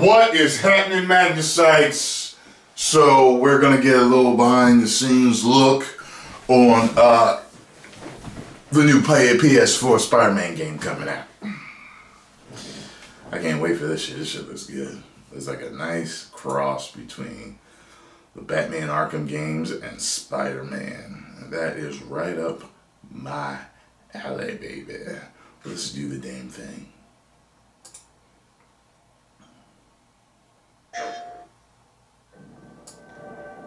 What is happening, Magnusites? So we're gonna get a little behind the scenes look on the new PS4 Spider-Man game coming out. I can't wait for this shit. This shit looks good. It's like a nice cross between the Batman Arkham games and Spider-Man. That is right up my alley, baby. Let's do the damn thing.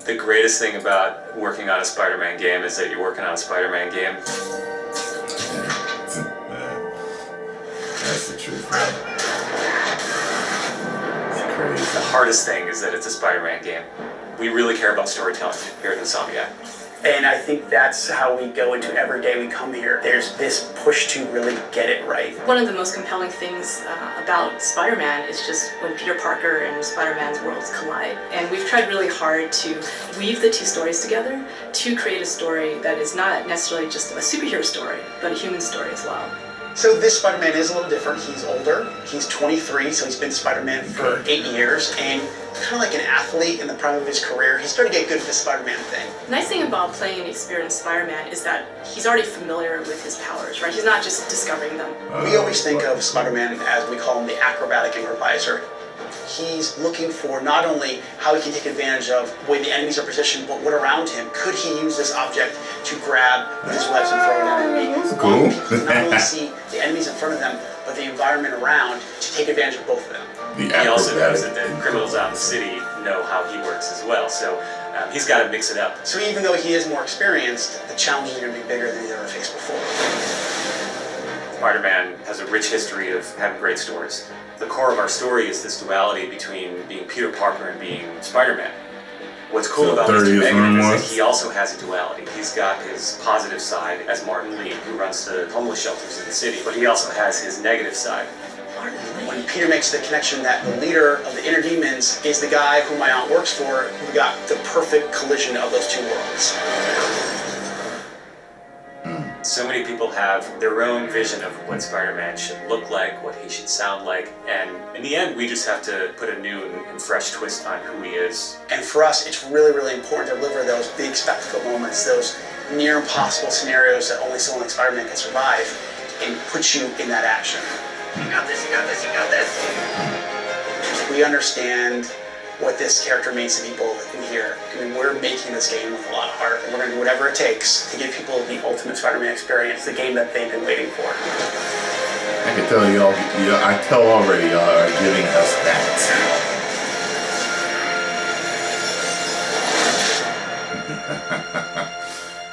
The greatest thing about working on a Spider-Man game is that you're working on a Spider-Man game. That's the truth, man. It's crazy. The hardest thing is that it's a Spider-Man game. We really care about storytelling here at Insomniac. And I think that's how we go into every day we come here. There's this push to really get it right. One of the most compelling things about Spider-Man is just when Peter Parker and Spider-Man's worlds collide. And we've tried really hard to weave the two stories together to create a story that is not necessarily just a superhero story, but a human story as well. So this Spider-Man is a little different. He's older. He's 23, so he's been Spider-Man for 8 years, and kind of like an athlete in the prime of his career. He's starting to get good at the Spider-Man thing. The nice thing about playing an experienced Spider-Man is that he's already familiar with his powers, right? He's not just discovering them. We always think of Spider-Man as, we call him, the acrobatic improviser. He's looking for not only how he can take advantage of the way the enemies are positioned, but what around him. Could he use this object to grab with his webs and throw it at an enemy? That's cool. People not only see the enemies in front of them, but the environment around to take advantage of both of them. He also knows that the criminals out in the city know how he works as well, so he's got to mix it up. So even though he is more experienced, the challenges are going to be bigger than he's ever faced before. Spider-Man has a rich history of having great stories. The core of our story is this duality between being Peter Parker and being Spider-Man. What's cool about Mr. Negative is that he also has a duality. He's got his positive side as Martin Lee, who runs the homeless shelters in the city, but he also has his negative side. When Peter makes the connection that the leader of the inner demons is the guy who my aunt works for, we got the perfect collision of those two worlds. So many people have their own vision of what Spider-Man should look like, what he should sound like, and in the end, we just have to put a new and fresh twist on who he is. And for us, it's really, really important to deliver those big spectacle moments, those near impossible scenarios that only someone like Spider-Man can survive, and put you in that action. You got this, you got this, you got this. We understand what this character means to people in here. I mean, we're making this game with a lot of heart, and we're going to do whatever it takes to give people the ultimate Spider-Man experience, the game that they've been waiting for. I can tell y'all, I tell already y'all are giving us that.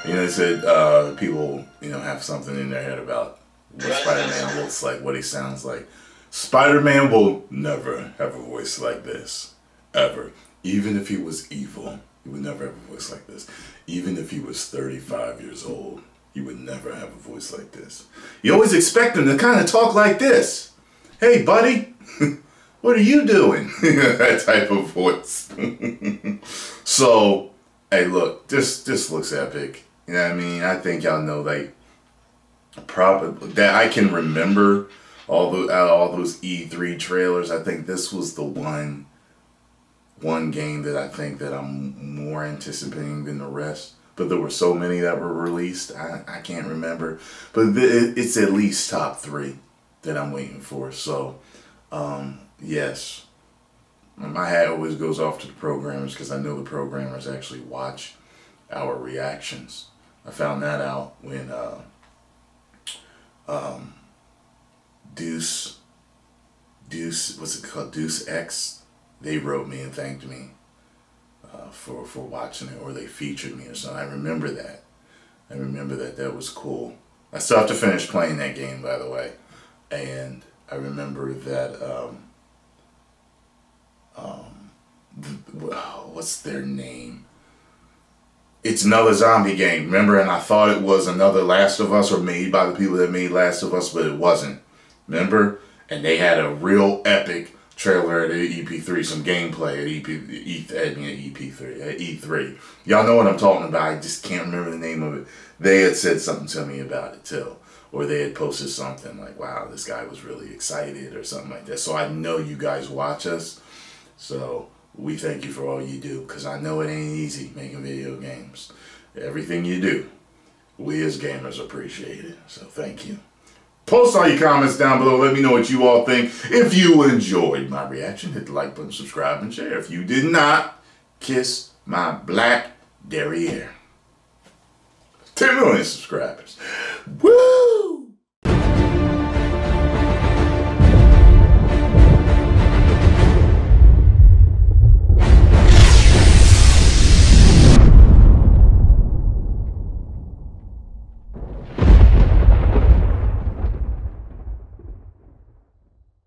They said people, have something in their head about what Spider-Man looks like, what he sounds like. Spider-Man will never have a voice like this. Ever. Even if he was evil, he would never have a voice like this. Even if he was 35 years old, he would never have a voice like this. You always expect him to kind of talk like this. Hey, buddy, what are you doing? That type of voice. So, hey, look, this looks epic. You know what I mean? I think y'all know, probably that I can remember all those E3 trailers. I think this was the one game that I think that I'm more anticipating than the rest. But there were so many that were released, I can't remember. But it's at least top 3 that I'm waiting for. So, yes. My hat always goes off to the programmers because I know the programmers actually watch our reactions. I found that out when Deuce, what's it called? Deuce X. They wrote me and thanked me for watching it, or they featured me or something. I remember that. That was cool. I still have to finish playing that game, by the way. And I remember that, what's their name? It's another zombie game, remember? And I thought it was another Last of Us, or made by the people that made Last of Us, but it wasn't. Remember? And they had a real epic trailer at EP3, some gameplay at E3. Y'all know what I'm talking about. I just can't remember the name of it. They had said something to me about it too. Or they had posted something like, wow, this guy was really excited or something like that. So I know you guys watch us. So we thank you for all you do, because I know it ain't easy making video games. Everything you do, we as gamers appreciate it. So thank you. Post all your comments down below. Let me know what you all think. If you enjoyed my reaction, hit the like button, subscribe, and share. If you did not, kiss my black derriere. 10 million subscribers. Woo!